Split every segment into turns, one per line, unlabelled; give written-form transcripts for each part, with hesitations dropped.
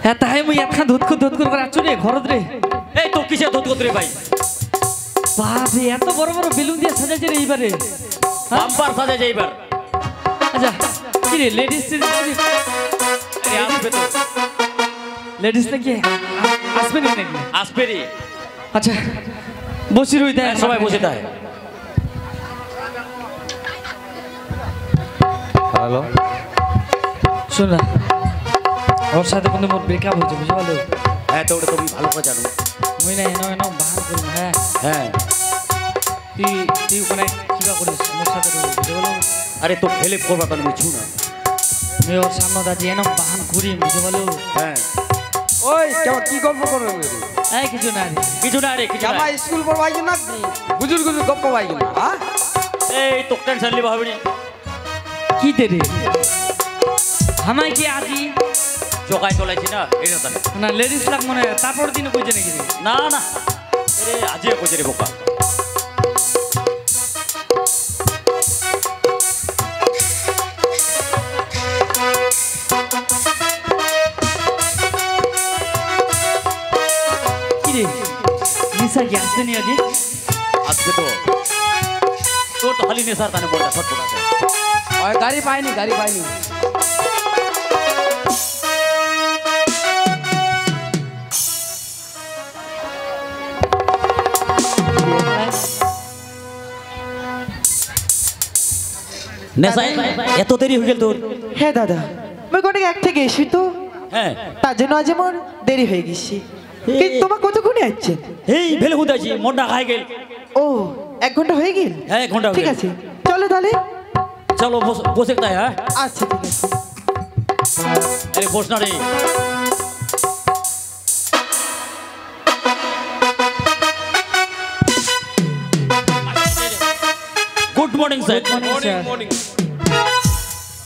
হ্যাঁ তাই মুই এতখান ধুতকুর করে আছো রে ঘরত রে।
এই তো কিসে ধুতকুত রে ভাই?
বাপরে এত বড় বড় বেলুন দিয়ে সাজাইছে রে এইবারে।
বাম্পার সাজাইছে এইবার।
আচ্ছা কি রে লেডিস
আসবে তো।
লেডিস নাকি আসবে নাকি?
আসবে রে।
আচ্ছা বসি রই দেয়
সবাই বসে দেয়।
হ্যালো
শোন না, ওর সাথে কিন্তু মোর ব্রেকআপ হয়েছে বুঝতে পারলো?
হ্যাঁ তো ওটা তুমি ভালো করে জানো।
মুই না এনো বাহার করবো। হ্যাঁ
হ্যাঁ
তুই ওখানে কিবা করিস মোর সাথে বুঝতে পারলো?
আরে তো হেল্প করবা কেন? বুঝছু না
মুই ওর সামনে দাঁড়িয়ে এনো বাহান ঘুরি বুঝতে পারলো?
হ্যাঁ
ওই কেমন কি গল্প করবে?
এই কিছু না রে
কিছু না রে কিছু না।
আমার স্কুল পড়বাই না গুজুর গুজুর গপ্প পাই না।
এই তো টেনশন লিবা হবে না।
কি রে আমায় কি আজি
চোখায় চলাইছি না এটা জানে
না লেডিস লাগ মনে তারপর দিনে কইছে নাকি রে?
না না আরে আজিও কইছে রে বোকা।
কি রে নিশা কি আসছে নি আজি?
আসবে তো। তোর তো খালি নেশার কানে বলটা ছটফট আছে।
ওই গাড়ি পাইনি
নেশায় এত দেরি হয়ে গেল তোর?
হ্যাঁ দাদা মুই কোটাকে এক থেকে এসি তো
হ্যাঁ
তার জন্য আজ আমার দেরি হয়ে গেছি। কিন্তু তোমার কতক্ষণে আসছে?
এই ভেলে হুদাইছি মনটা খাই গেল।
ও 1 ঘন্টা হয়ে গেল?
হ্যাঁ 1 ঘন্টা
ঠিক আছে চলো তাহলে।
চলো বসে তাই। হ্যাঁ
আচ্ছা ঠিক আছে।
আরে বস না রে। Good morning sir.
মর্নিং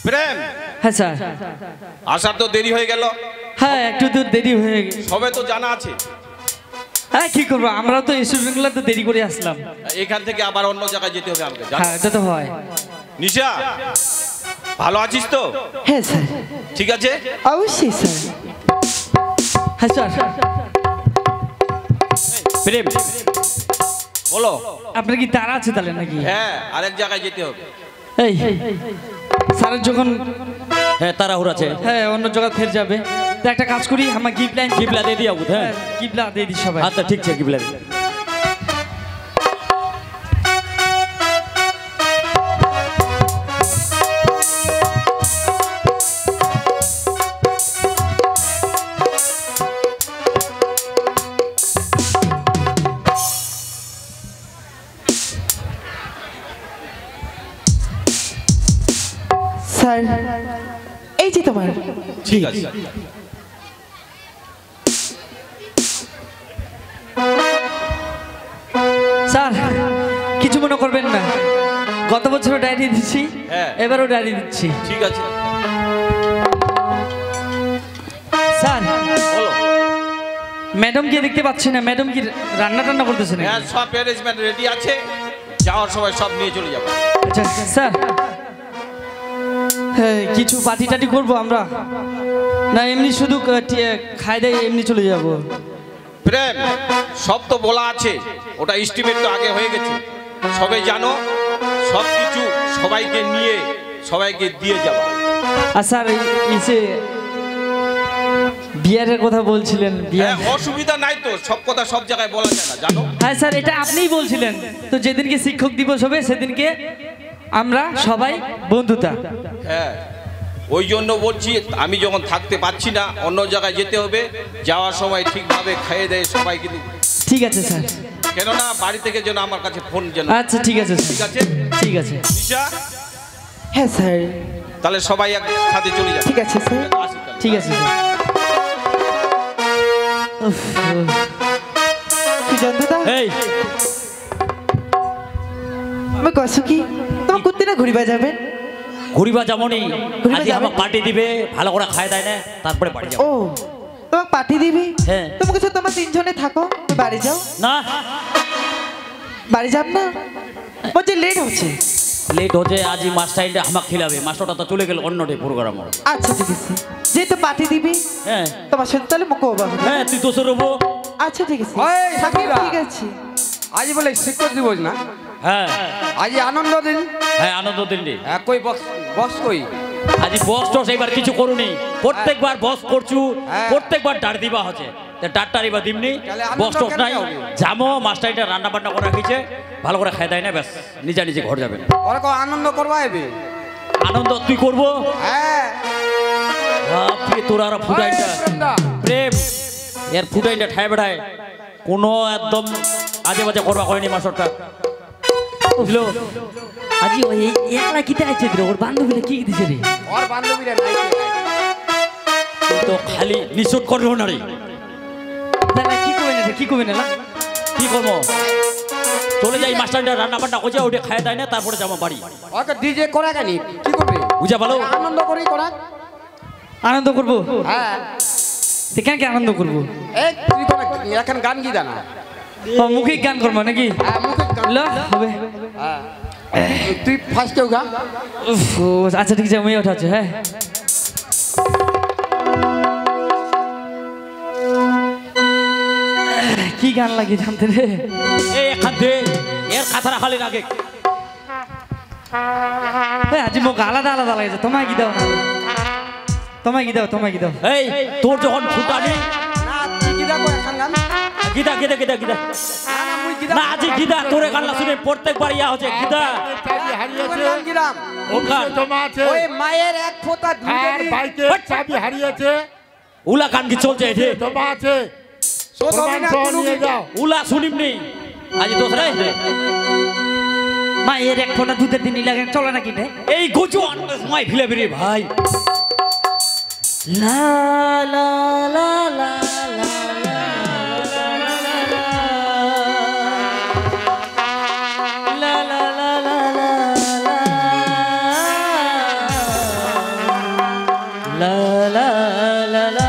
প্রেম
হ্যাঁ স্যার।
আসার তো দেরি হয়ে গেল।
হ্যাঁ একটু দূর দেরি হয়ে গেছে।
সবে তো জানা আছে।
হ্যাঁ কি করবো আমরা তো স্টুডেন্টগুলো তো দেরি করে আসলাম।
এখান থেকে আবার অন্য জায়গায় যেতে হবে আমাকে।
হ্যাঁ এটা তো হয়।
নিশা ভালো আছিস তো?
হ্যাঁ স্যার
ঠিক আছে
অবশ্যই স্যার।
হ্যাঁ স্যার
প্রেম
বলো।
আপনার কি তারা আছে তাহলে নাকি?
হ্যাঁ আরেক জায়গায় যেতে হবে।
এই স্যারের যখন
হ্যাঁ তাড়াহুড়ো আছে।
হ্যাঁ অন্য জায়গায় ফের যাবে তো একটা কাজ করি আমার
গিবলা দিয়ে দিয়া বুঝ। হ্যাঁ
গিবলা দিয়ে দিই সবাই।
আচ্ছা ঠিক আছে গিবলা।
স্যার এই যে তোমার।
ঠিক আছে
স্যার কিছু মনে করবেন না, গত বছরও ডায়েরি দিচ্ছি
হ্যাঁ।
এবারও ডায়েরি দিচ্ছি।
ঠিক আছে
স্যার
বলো।
ম্যাডাম কে দেখতে পাচ্ছি না, ম্যাডাম কি রান্না টান্না করতেছে না?
হ্যাঁ সব অ্যারেঞ্জমেন্ট রেডি আছে, যাওয়ার সময় সব নিয়ে চলে যাবো।
আচ্ছা স্যার হ্যাঁ কিছু পার্টি টাটি করবো আমরা না এমনি শুধু খাই দাই এমনি চলে যাব?
প্রেম সব তো বলা আছে, ওটা এস্টিমেট তো আগে হয়ে গেছে, সবাই জানো সব কিছু সবাইকে নিয়ে সবাইকে দিয়ে যাবা।
আর স্যার ইসে বিয়ারের কথা বলছিলেন, বিয়ার
অসুবিধা নাই তো, সব কথা সব জায়গায় বলা যায় না জানো।
হ্যাঁ স্যার এটা আপনিই বলছিলেন তো, যেদিনকে শিক্ষক দিবস হবে সেদিনকে আমরা সবাই বন্ধুতা।
হ্যাঁ ওই জন্য বলছি, আমি যখন থাকতে পারছি না অন্য জায়গায় যেতে হবে, যাওয়ার সময় ঠিকভাবে খাইয়ে দেয় সবাই কিন্তু।
ঠিক আছে স্যার।
কেননা বাড়ি থেকে যেন আমার কাছে ফোন যেন।
আচ্ছা ঠিক আছে
ঠিক আছে
ঠিক আছে।
নিশা
হ্যাঁ স্যার
তাহলে সবাই একসাথে চলে যাবে।
ঠিক আছে স্যার।
আসি তাহলে।
ঠিক আছে স্যার। উফ,
সুজন দাদা
এই
আমি কসু কি তোমার কুত্তে না ঘুরিবা যাবেন?
ঘুরিবা যেমনই
ঘুরিবা
আজকে
যাবে?
আমার পার্টি দিবে, ভালো করে খাই দেয় না, তারপরে বাড়ি যাবো।
ও তোমাকে পাঠিয়ে দিবি?
হ্যাঁ।
তোমাকে তো তোমার 3 জনে থাকো, তুমি বাড়ি যাও।
না
বাড়ি যাব না বলছে লেট হচ্ছে।
লেট হচ্ছে আজি মাস্টারটা আমাকে খিলাবে মাস্টারটা তো চলে গেল অন্য ডে প্রোগ্রাম
আচ্ছা ঠিক আছে যেহেতু পার্টি দিবি
হ্যাঁ
তোমার সাথে তাহলে মুখ হবে
হ্যাঁ তুই দোষর হবো
আচ্ছা ঠিক আছে
ওই,
সাকিব,
সাকিরা।
ঠিক আছে
আজ বলে শিক্ষক দিবস না
হ্যাঁ
আজ আনন্দ দিন
হ্যাঁ আনন্দ দিন রে
কই বক্স বক্স কই
আজ বস টস এবার কিছু করুনি প্রত্যেকবার বস করছু
হ্যাঁ।
প্রত্যেকবার ডার দিবা হচ্ছে ডারটার এবার দিমনি
তাহলে আনন্দ
বস টস
কেন
নাই
হবে?
জামো মাস্টারটা রান্না বান্না করে রাখিছে ভালো করে খাই দেয় না ব্যাস নিজে নিজে ঘর যাবেন
ওরা কো আনন্দ করবা এবে
আনন্দ তুই করবো
হ্যাঁ
বাপরে তোর আর ফুটাইটা
ওই, প্রেমদা।
প্রেম এর ফুটাইটা ঠায় বেড়ায় কোনো একদম আজে বাজে করবা হয়নি মাস্টারটা বুঝলো
আজি ওই একলা কিতে আছে রে ওর বান্ধবীরা কি দিছে রে
ওর বান্ধবীরা নাই
তুই তো খালি নিশুট করলো না রে
দাদা কি কইবে না রে, কি কইবে না লা?
কি করবো চলে যাই মাস্টারটা রান্না বান্না করে ওটা খায় দেয় না তারপরে যাবো বাড়ি
ওকে ডিজে করা কেন কি করবে
বুঝা ভালো
আনন্দ করি করা
আনন্দ করব
হ্যাঁ
তে কেন আনন্দ করব
এই তুই তো এখন গান কি জানা
ও মুখে গান করব নাকি
হ্যাঁ মুখে গান
ল হবে
হ্যাঁ তুই ফার্স্ট কেউ গা
উফ, ও, আচ্ছা ঠিক আছে আমি ওঠাচ্ছি হ্যাঁ কি গান লাগে জানতে রে
এই এখান থেকে এর খাতারা খালি আগে
আজি মোক আলাদা আলাদা লাগছে তোমায় কি দাও না তোমায় কি দাও তোমায় কি দাও
এই তোর যখন ফুটানি
না তুই কি দেখো এখন গান
গীতা গীতা গীতা গীতা
না না মুই কি
না আজি গীতা তোরে গান শুনে প্রত্যেকবার ইয়া হচ্ছে গীতা
চাবি হারিয়েছে
গান কিরাম
ও গান
জমা আছে
ওই মায়ের এক ফোঁটা
আর
দুধেরই
বাইকের চাবি হারিয়েছে
উলা গান কি চলছে এঠে
জমা আছে
শোধ হবে
প্রমাণ
না
সহ
কোনো
নিয়ে
কিছু।
যাও
উলা শুনিম নি আজি দোসরা
মা এর এক ফোঁটা দুধের দিন লাগে চলে নাকি রে
এই গুজু মাই ফিলে বেরি ভাই
লা লা লা লা লা লা লা লা লা লা লা লা লা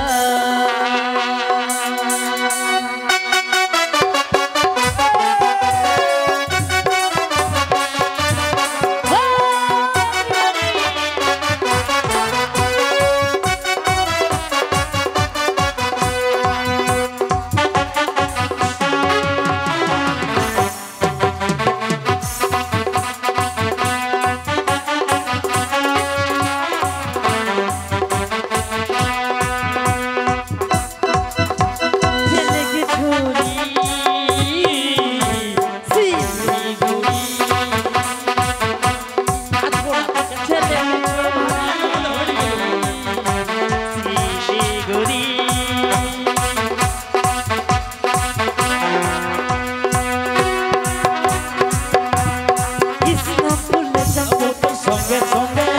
সঙ্গে সঙ্গে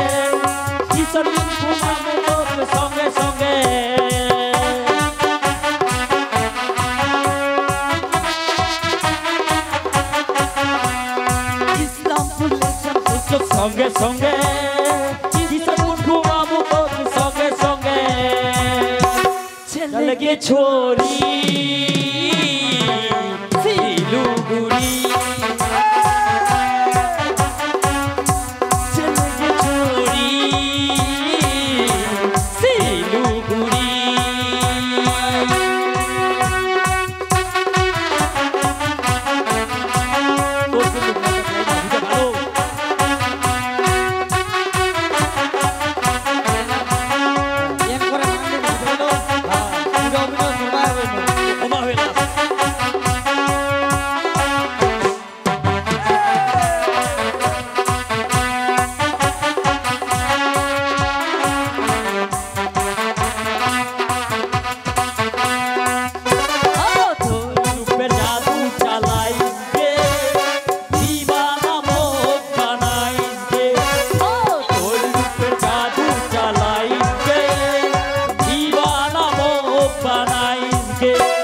কিশোর ঘুমাবো তোর সঙ্গে সঙ্গে সঙ্গে সঙ্গে কিশোর ঘুমাবো তোর সঙ্গে সঙ্গে ছেলে গে ছোরি শিলুগুড়ি के